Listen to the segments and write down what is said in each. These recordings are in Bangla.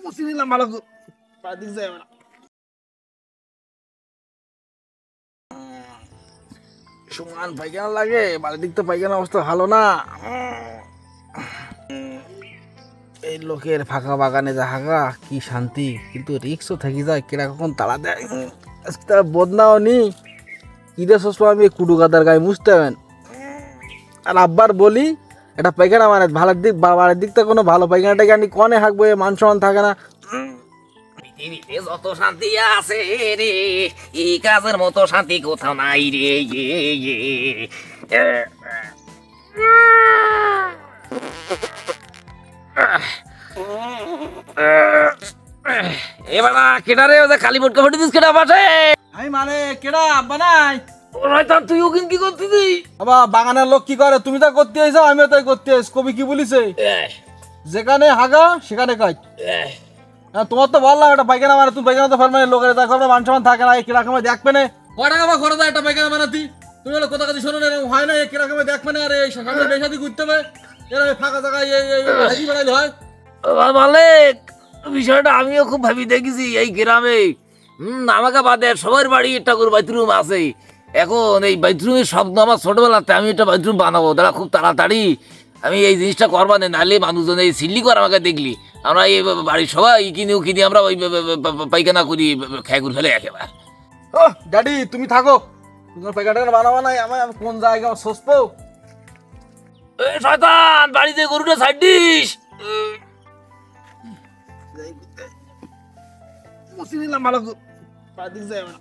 মুছি নিলাম ভালো দিক যায় না। সমান পায়খানা লাগে, বাড়ির দিক তো পায়খানা অবস্থা ভালো না। এই লোকের ফাঁকা বাগানে যা হাগা কি শান্তি, কিন্তু রিক্সও থাকি যায়, কেরা কখন তাড়া দেয়। আজকে তার বদনাও নি ঈদের সসপা আমি কুডু গাদার গায়ে মুছতে হবেন। আর আব্বার বলি এটা পায়খানা মানে ভালোর দিক, বাড়ির দিক তো কোনো ভালো পায়খানা টাইখানি কনে হাঁকবো, মান সমান থাকে না। পৃথিবীতে যত শান্তি আছে রে, এই কাজের মতো শান্তি কোথাও নাই রে। এবার কেডা রে, ওদের খালি মোটকা ফুটে দিস কেডা পাশে? আমি মানে কেডা আব্বা নাই। তুই ওখানে কি করতেছি? আবার বাগানের লোক কি করে, তুমি তা করতে আইছো, আমিও তাই করতে আইস। কবি কি বলিছে, যেখানে হাগা সেখানে কাজ। তোমার তো বললাম এটা পায়খানা মানে, তুমি পায়খানা তো ফেলবে লোকের দেখো মান সমান থাকে না, কিরকম দেখবে না কটা টাকা খরচ হয় একটা পায়খানা বানাতি। তুমি বলো কথা কাছে শোনো না, হয় না কিরকম দেখবে না। আর এই সামনে বেশাদি করতে হবে, এরকম ফাঁকা জায়গায় হাজি বানাইলে হয়। মালিক, বিষয়টা আমিও খুব ভাবি দেখেছি এই গ্রামে। আমাকে বাদে সবার বাড়ি একটা করে বাথরুম আছে। এখন এই বাথরুমের শব্দ আমার ছোটবেলাতে, আমি একটা বাথরুম বানাবো তারা খুব তাড়াতাড়ি আমি এই জিনিসটা করবা না, নাহলে মানুষজন এই সিল্লি করে আমাকে দেখলি আমরা এই বাড়ির সবাই কিনি আমরা ওই পায়খানা করি খেয়ে করে ফেলে একেবারে। ও ড্যাডি তুমি থাকো, তোমার পায়খানা বানাবা নাই, আমি কোন জায়গায় সসবো। শয়তান, বাড়িতে গরুটা ছাড় দিস। মুছি নিলাম ভালো দিক যায় না।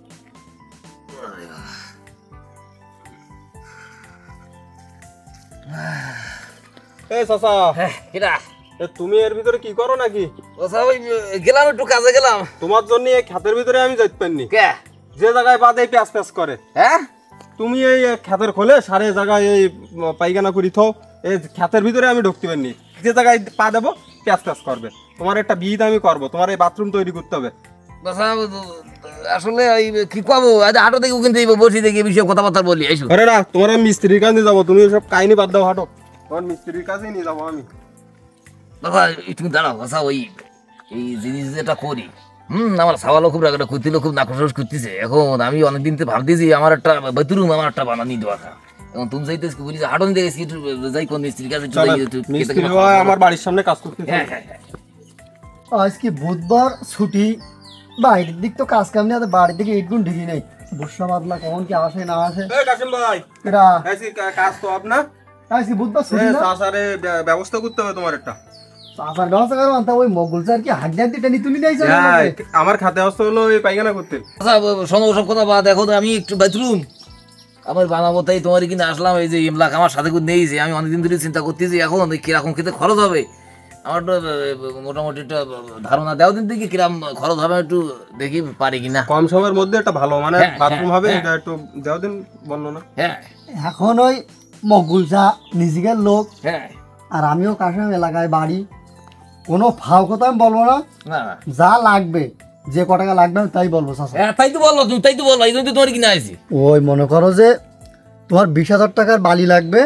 এই চাচা, কিরা তুমি এর ভিতরে কি করো নাকি? গেলাম একটু কাজে গেলাম। তোমার জন্য এই ক্ষেতের ভিতরে আমি যাইতে পারিনি। কে যে জায়গায় বাদে প্যাঁচ প্যাঁচ করে, হ্যাঁ তুমি এই ক্ষেতের খোলে সারে জায়গায় এই পায়খানা করি থাও, এই ক্ষেতের ভিতরে আমি ঢুকতে পারিনি। যে জায়গায় পা দেবো প্যাঁচ প্যাঁচ করবে। তোমার একটা বিদ আমি করবো, তোমার এই বাথরুম তৈরি করতে হবে। আসলে কি পাবো, হাটো দেখে ওখান থেকে বসে দেখি বিষয়ে কথাবার্তা বলি। আরে না, তোমার আমি মিস্ত্রির কাছে যাবো, তুমি সব কাহিনী বাদ দাও, হাঁটো। তোমার মিস্ত্রির কাছেই নিয়ে যাবো আমি। বাবা একটু দাঁড়াও, আচ্ছা ওই এই জিনিস যেটা করি, আমার সাওয়ালও খুব রাগটা করছিল, খুব নাকশ করতেছে। এখন আমি অনেকদিন তো ভাবতেছি আমার একটা বাথরুম আমার একটা বানানি দেওয়া। এখন তুমি যাইতে বলি যে হাঁটন দেখেছি একটু যাই কোন মিস্ত্রির কাছে আমার বাড়ির সামনে কাজ করতে। হ্যাঁ হ্যাঁ হ্যাঁ, আজকে বুধবার ছুটি, বাইরের দিক তো কাজ কাম নেই, বাড়ির দিকে ইটগুন ঢুকি নেই। বর্ষা বাদলা কখন কি আসে না আসে। কাসিম ভাই, এরা কাজ তো আপনার আজকে বুধবার ছুটি না, চাষারে ব্যবস্থা করতে হবে তোমার একটা। চাষার ব্যবস্থা করবো তা ওই মগুল স্যার কি হাড্ডি হাড্ডি টেনে তুলি নাই? আমার খাতে আসতে হলো এই পায়খানা করতে। আচ্ছা শোনো ওসব কথা বাদ, এখন আমি একটু বাথরুম আমার বানাবো, তাই তোমার কিনে আসলাম। এই যে ইমলাক আমার সাথে করে নিয়েছে, আমি অনেকদিন ধরে চিন্তা করতেছি এখন কিরকম খেতে খরচ হবে। আমার তো মোটামুটি একটা ধারণা দেওয়া দিন দেখি কিরকম খরচ হবে, একটু দেখি পারি কিনা। কম সময়ের মধ্যে একটা ভালো মানে বাথরুম হবে, এটা একটু দেওয়া দিন বর্ণনা। হ্যাঁ এখন ওই মগুল চা নিজের লোক, হ্যাঁ, আর আমিও কাশাম এলাকায় বাড়ি, কোনো ফাও কথা আমি বলবো না। না যা লাগবে, যে ক টাকা লাগবে আমি তাই বলবো। হ্যাঁ তাই তো বললো তুমি, তাই তো বললো, এই জন্য তো তোমার কিনে আসছি। ওই মনে করো যে তোমার 20,000 টাকার বালি লাগবে,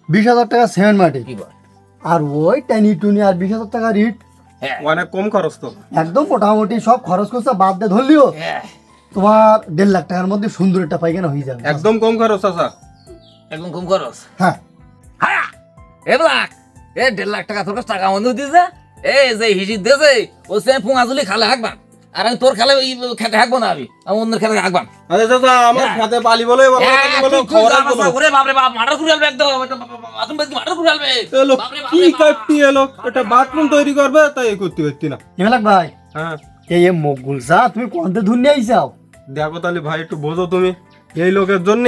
20,000 টাকা সিমেন্ট মাটি, আর ওই টাইনি টুনি আর 20,000 টাকার ইট। অনেক কম খরচ তো, একদম মোটামুটি সব খরচ করছে বাদ দিয়ে ধরলিও তোমার 1.5 লাখ টাকার মধ্যে সুন্দর একটা পায়খানা হয়ে যাবে। একদম কম খরচ আছে, একদম কম খরচ। হ্যাঁ হ্যাঁ 1.5 লাখ টাকা তোর কাছে টাকা মনে দিয়েছে, এই যে হিসিব দিয়েছে ও সে পুঙাজুলি খালে হাঁকবান, আর আমি তোর খেলে খেতে হাঁকবো না, আমি অন্যের খেতে হাঁকবান। আরে দাদা আমার খেতে বালি বলে বাথরুম তৈরি করবে, তাই করতে পারতি না। ভাই হ্যাঁ এই মগুল চা তুমি কোনতে ধুন আইসাও? দেখো তাহলে ভাই একটু বোঝো তুমি, এই লোকের জন্য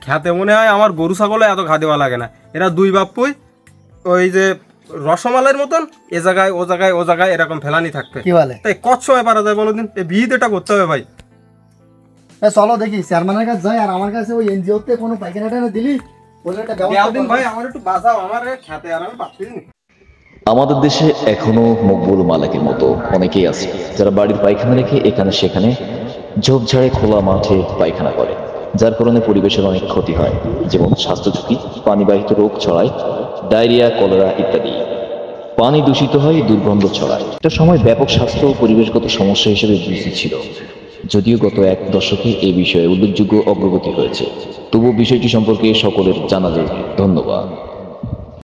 খেতে মনে হয় আমার গরু ছাগলে এত ঘা দেওয়া লাগে না। এরা দুই বাপুই ওই যে রসমালাইয়ের মতন এ জায়গায় ও জায়গায় ও জায়গায় এরকম ফেলানি থাকবে। কি বলে? তাই কত সময় পারা যায় বলো দিন, এই বিহিত এটা করতে হবে ভাই। চলো দেখি চেয়ারম্যানের কাছে যাই, আর আমার কাছে ওই এনজিওতে কোনো পায়খানা টাইনা দিলি বলে একটা ব্যবস্থা ভাই, আমার একটু বাঁচাও, আমার খেতে আর আমি পাচ্ছি না। আমাদের দেশে এখনো মকবুল মালিকের মতো অনেকেই আছে যারা বাড়ির পায়খানা রেখে এখানে সেখানে ঝোপঝাড়ে খোলা মাঠে পায়খানা করে, যার কারণে পরিবেশের অনেক ক্ষতি হয়, যেমন স্বাস্থ্য ঝুঁকি, পানিবাহিত রোগ ছড়ায়, ডায়রিয়া, কলেরা ইত্যাদি। পানি দূষিত হয়, দুর্গন্ধ ছড়ায়। একটা সময় ব্যাপক স্বাস্থ্য ও পরিবেশগত সমস্যা হিসেবে বিবেচিত ছিল। যদিও গত এক দশকে এ বিষয়ে উল্লেখযোগ্য অগ্রগতি হয়েছে, তবুও বিষয়টি সম্পর্কে সকলের জানা জরুরি। ধন্যবাদ।